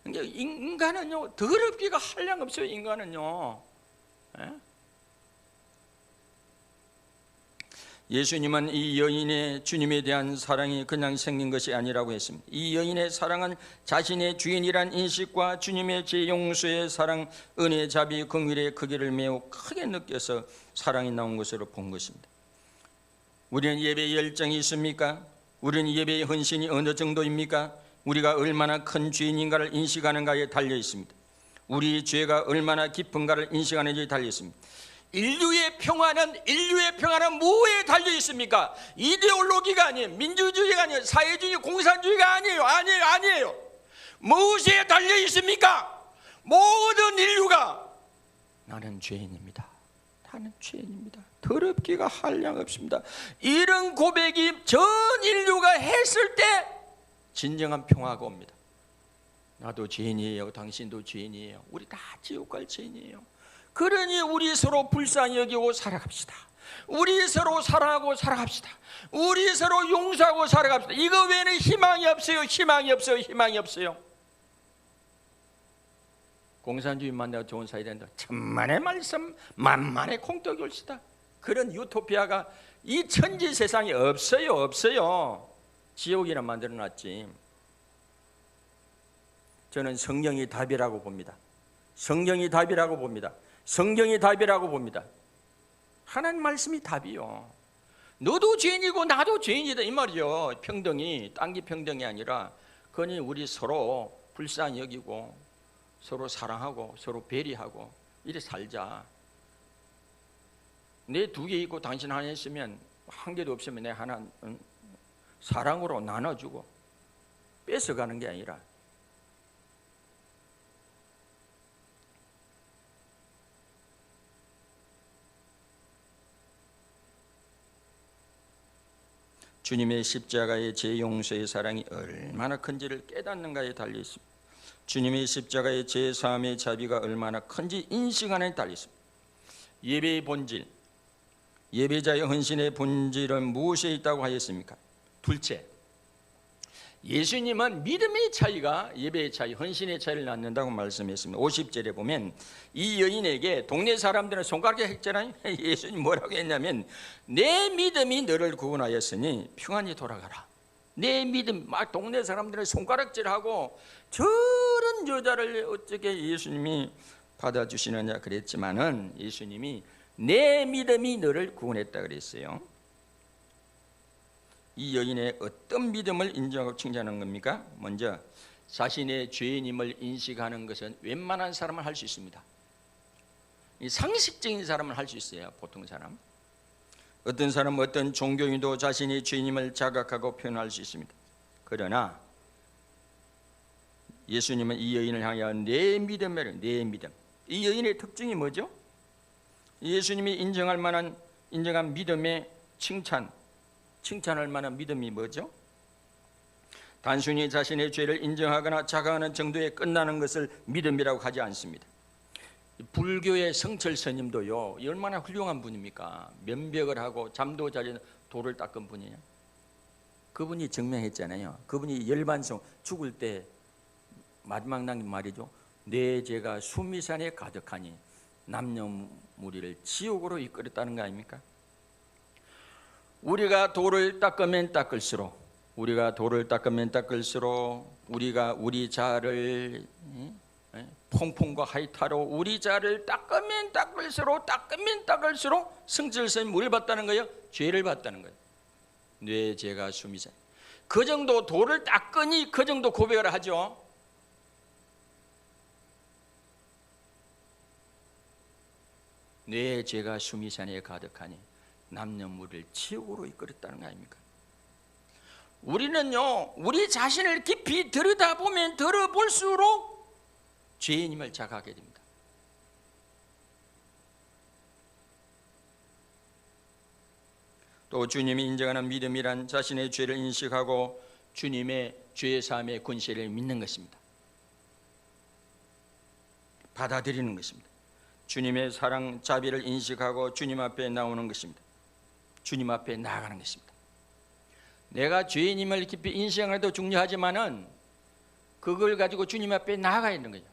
그러니까 인간은요 더럽기가 한량없어요. 인간은요. 예수님은 이 여인의 주님에 대한 사랑이 그냥 생긴 것이 아니라고 했습니다. 이 여인의 사랑은 자신의 주인이란 인식과 주님의 제 용서의 사랑, 은혜의 자비, 긍휼의 크기를 매우 크게 느껴서 사랑이 나온 것으로 본 것입니다. 우리는 예배에 열정이 있습니까? 우리는 예배의 헌신이 어느 정도입니까? 우리가 얼마나 큰 죄인인가를 인식하는가에 달려 있습니다. 우리 죄가 얼마나 깊은가를 인식하는지에 달려 있습니다. 인류의 평화는 뭐에 달려 있습니까? 이데올로기가 아니에요. 민주주의가 아니에요. 사회주의, 공산주의가 아니에요. 무엇에 달려 있습니까? 모든 인류가 나는 죄인입니다. 더럽기가 한량없습니다. 이런 고백이 전 인류가 했을 때 진정한 평화가 옵니다. 나도 죄인이에요. 당신도 죄인이에요. 우리 다 지옥 갈 죄인이에요. 그러니 우리 서로 불쌍히 여기고 살아갑시다. 우리 서로 사랑하고 살아갑시다. 우리 서로 용서하고 살아갑시다. 이거 외에는 희망이 없어요. 공산주의만 내가 좋은 사회 된다. 천만의 말씀 만만의 콩떡이 올시다. 그런 유토피아가 이 천지 세상에 없어요. 지옥이나 만들어놨지. 저는 성경이 답이라고 봅니다. 성경이 답이라고 봅니다. 하나님 말씀이 답이요. 너도 죄인이고 나도 죄인이다 이 말이죠. 평등이 딴기 평등이 아니라 그니 우리 서로 불쌍히 여기고 서로 사랑하고 서로 배려하고 이래 살자. 내 2개 있고 당신 하나 있으면 한 개도 없으면 내 하나 사랑으로 나눠주고 뺏어가는 게 아니라 주님의 십자가의 제 용서의 사랑이 얼마나 큰지를 깨닫는가에 달려 있습니다. 주님의 십자가의 제 사함의 자비가 얼마나 큰지 인식하는 데 달려 있습니다. 예배의 본질, 예배자의 헌신의 본질은 무엇에 있다고 하였습니까? 둘째, 예수님은 믿음의 차이가 예배의 차이, 헌신의 차이를 낳는다고 말씀했습니다. 50절에 보면 이 여인에게 동네 사람들은 손가락에 했잖아요. 예수님 뭐라고 했냐면 내 믿음이 너를 구원하였으니 평안히 돌아가라. 내 믿음, 막 동네 사람들은 손가락질하고 저런 여자를 어떻게 예수님이 받아주시느냐 그랬지만은 예수님이 내 믿음이 너를 구원했다 그랬어요. 이 여인의 어떤 믿음을 인정하고 칭찬하는 겁니까? 먼저 자신의 죄인임을 인식하는 것은 웬만한 사람은 할 수 있습니다. 상식적인 사람은 할 수 있어요. 보통 사람. 어떤 사람은 어떤 종교인도 자신의 죄인임을 자각하고 표현할 수 있습니다. 그러나 예수님은 이 여인을 향하여 내 믿음이라, 내 믿음. 이 여인의 특징이 뭐죠? 예수님이 인정한 믿음의 칭찬할 만한 믿음이 뭐죠? 단순히 자신의 죄를 인정하거나 자각하는 정도에 끝나는 것을 믿음이라고 하지 않습니다. 불교의 성철 스님도요 얼마나 훌륭한 분입니까? 면벽을 하고 잠도 자지 돌을 닦은 분이에요. 그분이 증명했잖아요. 그분이 열반송 죽을 때 마지막 남긴 말이죠. 내 죄가 수미산에 가득하니 남녀무리를 지옥으로 이끌었다는 거 아닙니까? 우리가 돌을 닦으면 닦을수록 우리가 우리 자를 퐁퐁과 하이타로 우리 자를 닦으면 닦을수록 성철스님이 뭘 받다는 거예요? 죄를 받다는 거예요. 내 죄가 수미산. 그 정도 돌을 닦으니 그 정도 고백을 하죠. 내 죄가 수미산에 가득하니 남녀무리를 지옥으로 이끌었다는 거 아닙니까? 우리는요 우리 자신을 깊이 들여다보면 들어볼수록 죄인임을 자각하게 됩니다. 또 주님이 인정하는 믿음이란 자신의 죄를 인식하고 주님의 죄 사함의 권세를 믿는 것입니다. 받아들이는 것입니다. 주님의 사랑 자비를 인식하고 주님 앞에 나오는 것입니다. 주님 앞에 나아가는 것입니다. 내가 죄인임을 깊이 인식하는 것도 중요하지만은 그걸 가지고 주님 앞에 나아가야 하는 거죠.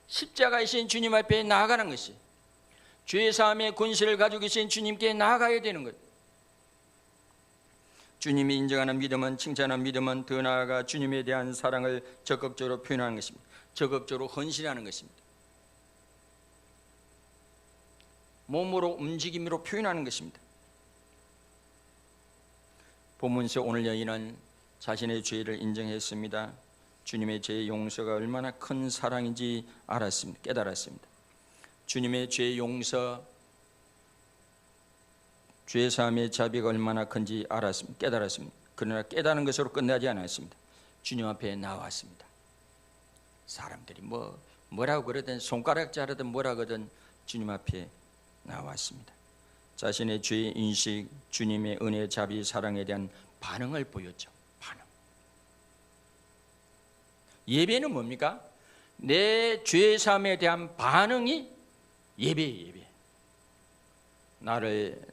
십자가이신 주님 앞에 나아가는 것이 죄사함의 권세를 가지고 계신 주님께 나아가야 되는 거예요. 주님이 인정하는 믿음은, 칭찬하는 믿음은 더 나아가 주님에 대한 사랑을 적극적으로 표현하는 것입니다. 적극적으로 헌신하는 것입니다. 몸으로 움직임으로 표현하는 것입니다. 본문에서 오늘 여인은 자신의 죄를 인정했습니다. 주님의 죄의 용서가 얼마나 큰 사랑인지 알았습니다. 깨달았습니다. 주님의 죄의 용서, 죄 사함의 자비가 얼마나 큰지 알았습니다. 깨달았습니다. 그러나 깨닫는 것으로 끝나지 않았습니다. 주님 앞에 나왔습니다. 사람들이 뭐라고 그러든 손가락 자르든 뭐라고 하든 주님 앞에 나왔습니다. 자신의 죄의 인식, 주님의 은혜, 자비, 사랑에 대한 반응을 보였죠. 반응. 예배는 뭡니까? 내 죄 사함에 대한 반응이 예배예요. 예배.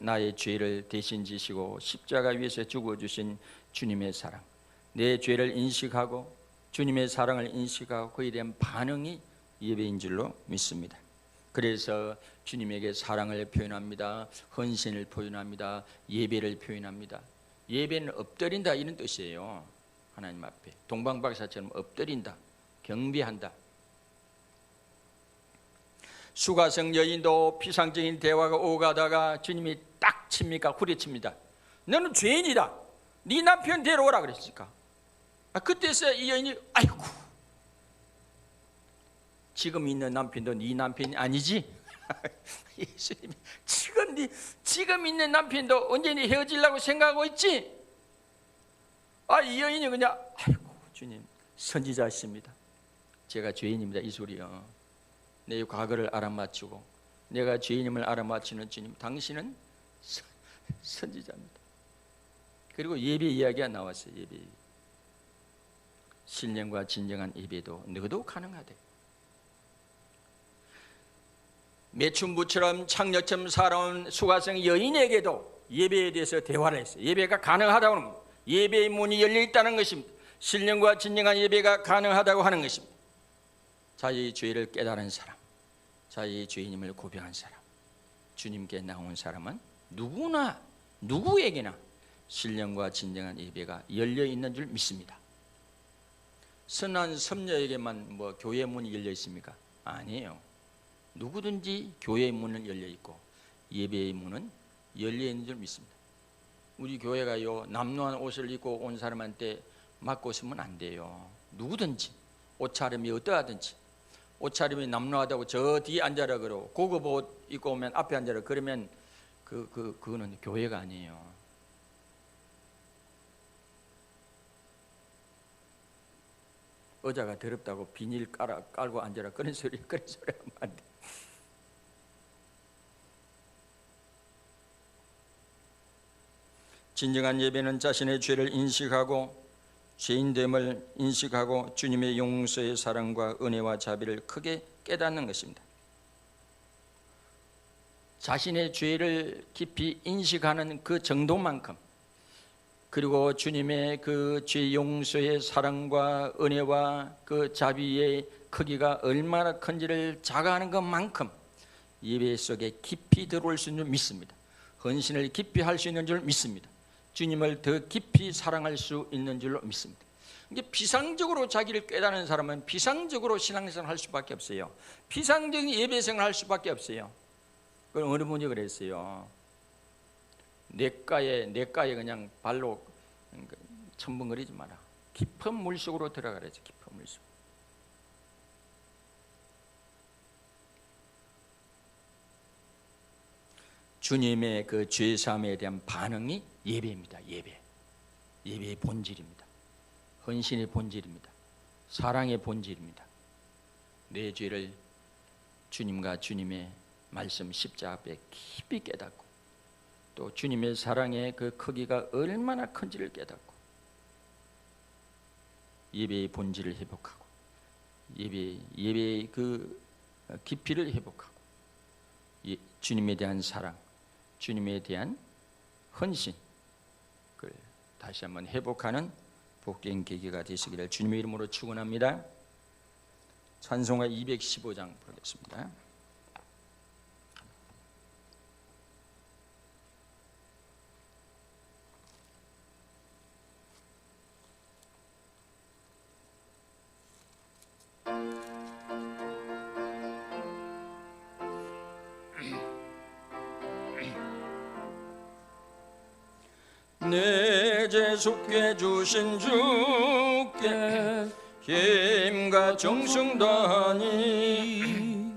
나의 죄를 대신 지시고 십자가 위에서 죽어주신 주님의 사랑, 내 죄를 인식하고 주님의 사랑을 인식하고 그에 대한 반응이 예배인 줄로 믿습니다. 그래서 주님에게 사랑을 표현합니다. 헌신을 표현합니다. 예배를 표현합니다. 예배는 엎드린다 이런 뜻이에요. 하나님 앞에 동방박사처럼 엎드린다, 경배한다. 수가성 여인도 피상적인 대화가 오가다가 주님이 딱 칩니까? 후려칩니다. 너는 죄인이다. 네 남편 데려오라 그랬으니까. 그때서 이 여인이 아이고, 지금 있는 남편도 네 남편이 아니지? 예수님이 지금 있는 남편도 언제니 헤어지려고 생각하고 있지? 이 여인이 그냥 아이고 주님 선지자십니다. 제가 죄인입니다. 이 소리요. 내 과거를 알아맞히고 내가 죄인임을 알아맞히는 주님, 당신은 선지자입니다. 그리고 예배 이야기가 나왔어요. 예배. 신령과 진정한 예배도 너도 가능하대. 매춘부처럼 창녀처럼 살아온 수가성 여인에게도 예배에 대해서 대화를 했어요. 예배가 가능하다고 하는 겁니다. 예배의 문이 열려 있다는 것입니다. 신령과 진정한 예배가 가능하다고 하는 것입니다. 자기의 죄를 깨달은 사람, 자기의 죄인임을 고백한 사람, 주님께 나온 사람은 누구에게나 신령과 진정한 예배가 열려 있는 줄 믿습니다. 선한 섬녀에게만 교회 문이 열려 있습니까? 아니에요. 누구든지 교회의 문은 열려 있고 예배의 문은 열려 있는 줄 믿습니다. 우리 교회가요, 남루한 옷을 입고 온 사람한테 맞고 있으면 안 돼요. 누구든지 옷차림이 어떠하든지, 옷차림이 남루하다고 저 뒤에 앉아라 그러고 고급 옷 입고 오면 앞에 앉아라 그러면 그거는 교회가 아니에요. 의자가 더럽다고 비닐 깔고 앉아라 그런 소리 하면 안 돼. 진정한 예배는 자신의 죄를 인식하고 죄인됨을 인식하고 주님의 용서의 사랑과 은혜와 자비를 크게 깨닫는 것입니다. 자신의 죄를 깊이 인식하는 그 정도만큼, 그리고 주님의 그 죄 용서의 사랑과 은혜와 그 자비의 크기가 얼마나 큰지를 자각하는 것만큼 예배 속에 깊이 들어올 수 있는 줄 믿습니다. 헌신을 깊이 할 수 있는 줄 믿습니다. 주님을 더 깊이 사랑할 수 있는 줄로 믿습니다. 이게 비상적으로 자기를 깨닫는 사람은 비상적으로 신앙생활을 할 수밖에 없어요. 비상적인 예배생활을 할 수밖에 없어요. 그럼 어느 분이 그랬어요. 냇가에 그냥 발로 첨벙거리지 마라. 깊은 물속으로 들어가래죠. 깊은 물속. 주님의 그 죄사함에 대한 반응이 예배입니다. 예배의 본질입니다. 헌신의 본질입니다. 사랑의 본질입니다. 내 죄를 주님과 주님의 말씀 십자가 앞에 깊이 깨닫고 또 주님의 사랑의 그 크기가 얼마나 큰지를 깨닫고 예배의 본질을 회복하고 예배의 그 깊이를 회복하고 주님에 대한 사랑, 주님에 대한 헌신, 그걸 다시 한번 회복하는 복된 계기가 되시기를 주님의 이름으로 축원합니다. 찬송가 215장 부르겠습니다. 내 죄 속해 주신 주께 힘과 정성 다하니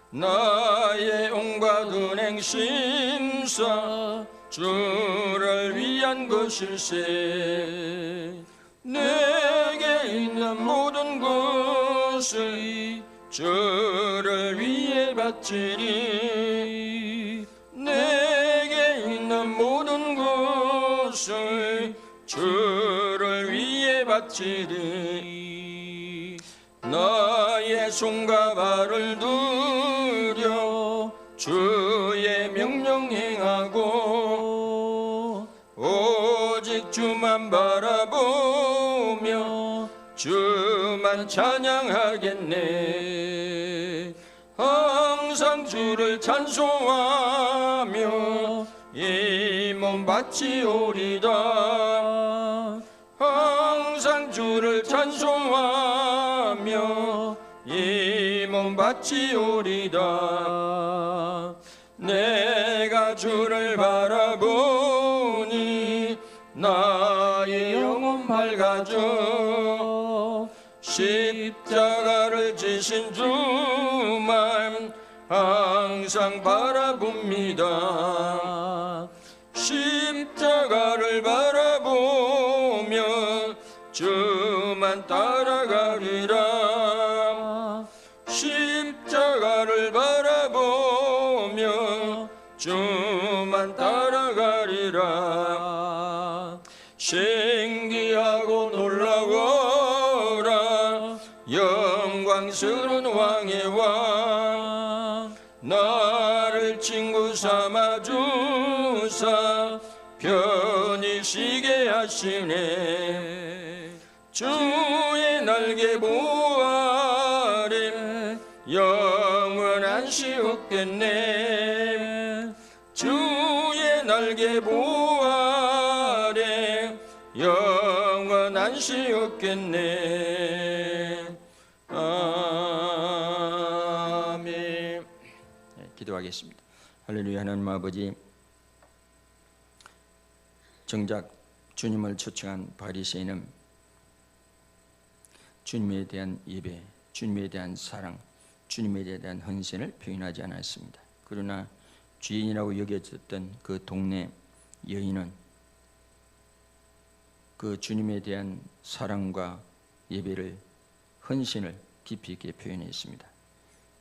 나의 온갖 행심사 주를 위한 것일세. 내게 있는 모든 것을 주를 위해 바치리. 내게 있는 모든 것을 주를 위해 바치리. 나의 손과 발을 들여 주의 명령 행하고 오직 주만 바라보며 주만 찬양하겠네. 항상 주를 찬송하며 이 몸 바치오리다. 항상 주를 찬송하며 이 몸 바치오리다. 내가 주를 바라보니 나의 영혼 밝아져. 십자가를 지신 주만 항상 바라봅니다. 십자가를 바라보며 주만 따라가리라. 십자가를 바라보며 주만 따라가리라. 신기하고 놀라워라 영광스러운 왕의 왕. 나를 친구 삼아 주사 편히 쉬게 하시네. 주의 날개 보아래 영원한 시 없겠네. 주의 날개 보아래 영원한 시 없겠네. 아멘. 기도하겠습니다. 할렐루야. 하나님 아버지, 정작 주님을 초청한 바리새인은 주님에 대한 예배, 주님에 대한 사랑, 주님에 대한 헌신을 표현하지 않았습니다. 그러나 죄인이라고 여겨졌던 그 동네 여인은 그 주님에 대한 사랑과 예배를, 헌신을 깊이 있게 표현했습니다.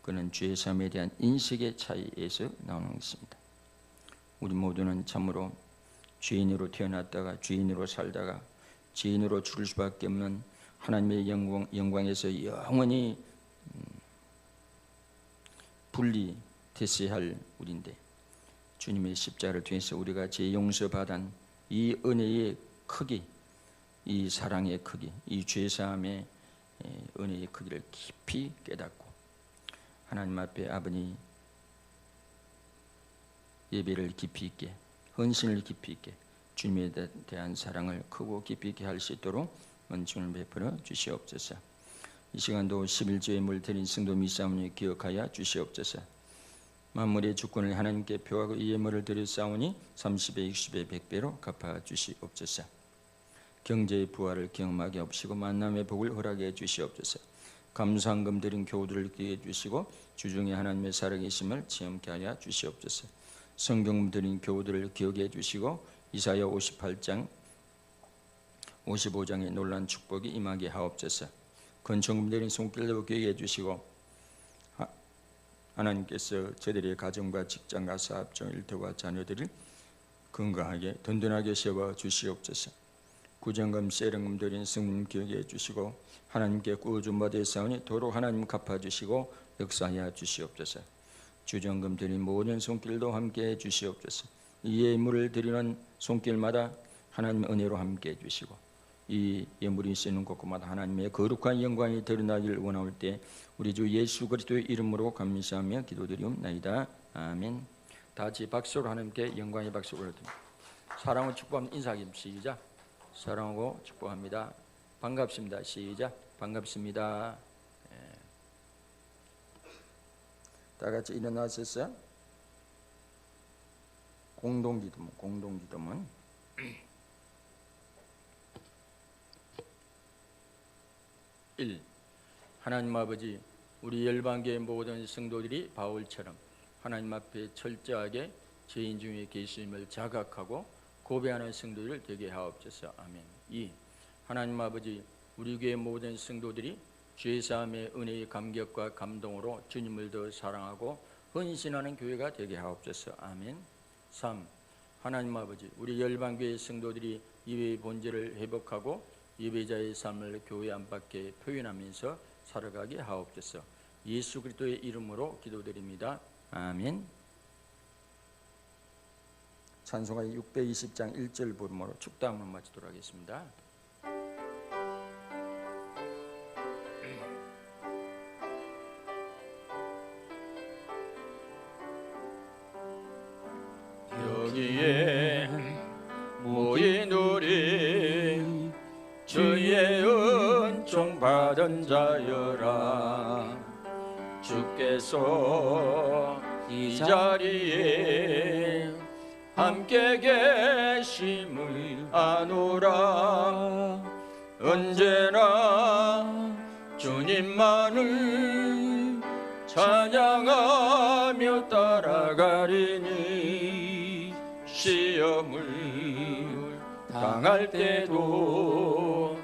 그는 죄 사함에 대한 인식의 차이에서 나오는 것입니다. 우리 모두는 참으로 죄인으로 태어났다가 죄인으로 살다가 죄인으로 죽을 수밖에 없는 하나님의 영광에서 영원히 분리됐어야 할 우리인데, 주님의 십자가를 통해서 우리가 죄 용서받은 이 은혜의 크기, 이 사랑의 크기, 이 죄사함의 은혜의 크기를 깊이 깨닫고 하나님 앞에 아버지 예배를 깊이 있게, 헌신을 깊이 있게, 주님에 대한 사랑을 크고 깊이 있게 할 수 있도록 은총을 베풀어 주시옵소서. 이 시간도 11조의 물 드린 성도 미사오니 기억하여 주시옵소서. 만물의 주권을 하나님께 표하고 이 예물을 드렸사오니 30배, 60배, 100배로 갚아 주시옵소서. 경제의 부활을 경험하게 하시고 만남의 복을 허락해 주시옵소서. 감사한금 드린 교우들을 기억해 주시고 주중에 하나님의 살아계심을 체험케 하여 주시옵소서. 성경 드린 교우들을 기억해 주시고 이사야 58장 55장의 놀란 축복이 임하게 하옵소서. 건축금 드린 손길도 기억해 주시고 하나님께서 저들의 가정과 직장과 사업종 일터와 자녀들을 건강하게 든든하게 세워 주시옵소서. 구정금 세령금 드린 성님 기억해 주시고 하나님께 꾸준받아 싸우니 도로 하나님 갚아주시고 역사하여 주시옵소서. 주정금 드린 모든 손길도 함께해 주시옵소서. 이 예물을 드리는 손길마다 하나님 은혜로 함께해 주시고 이 예물이 쓰는 곳곳마다 하나님의 거룩한 영광이 드러나기를 원할 때 우리 주 예수 그리스도의 이름으로 감사하며 기도드리옵나이다. 아멘. 다 같이 박수로 하나님께 영광의 박수를 올려드립니다. 사랑하고 축복합니다. 인사하기 시작. 사랑하고 축복합니다. 반갑습니다. 시작. 반갑습니다. 다 같이 일어나셨어요? 공동기도문 1. 하나님 아버지, 우리 열방교의 모든 성도들이 바울처럼 하나님 앞에 철저하게 죄인 중에 계심을 자각하고 고백하는 성도들 되게 하옵소서. 아멘. 2. 하나님 아버지, 우리 교회 모든 성도들이 죄사함의 은혜의 감격과 감동으로 주님을 더 사랑하고 헌신하는 교회가 되게 하옵소서. 아멘. 3. 하나님 아버지, 우리 열방교회 성도들이 예배의 본질을 회복하고 예배자의 삶을 교회 안팎에 표현하면서 살아가게 하옵소서. 예수 그리스도의 이름으로 기도드립니다. 아멘. 찬송가 620장 1절 부름으로 축도함을 마치도록 하겠습니다. 여기에 모인 우리 주의 은총 받은 자여라. 주께서 이 자리에 함께 계심을 아노라. 언제나 주님만을 찬양하며 따라가리니 시험을 당할 때도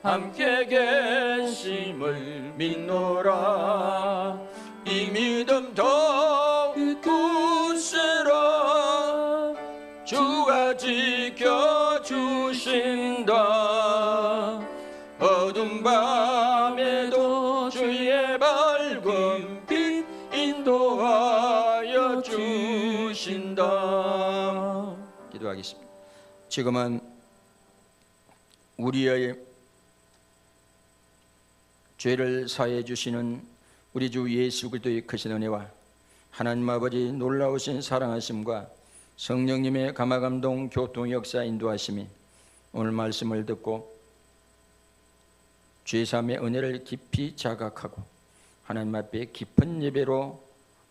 함께 계심을 믿노라. 이 믿음 더욱 굳세라. 주가 지켜주신다. 어둠 밤에도 주의 밝은 빛 인도하여 주신다. 기도하겠습니다. 지금은 우리의 죄를 사해 주시는 우리 주 예수 그리스도의 크신 은혜와 하나님 아버지 놀라우신 사랑하심과 성령님의 감화감동 교통 역사 인도하심이 오늘 말씀을 듣고 죄사함의 은혜를 깊이 자각하고 하나님 앞에 깊은 예배로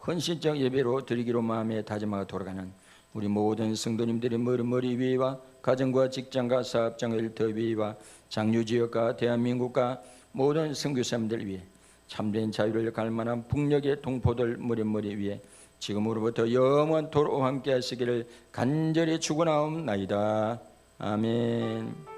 헌신적 예배로 드리기로 마음에 다짐하고 돌아가는 우리 모든 성도님들의 머리 위와 가정과 직장과 사업장을 더 위와 장유지역과 대한민국과 모든 선교사님들 위해 참된 자유를 갈망한 북녘의 동포들 머리 위에 지금으로부터 영원토록 함께 하시기를 간절히 축원하옵나이다. 아멘.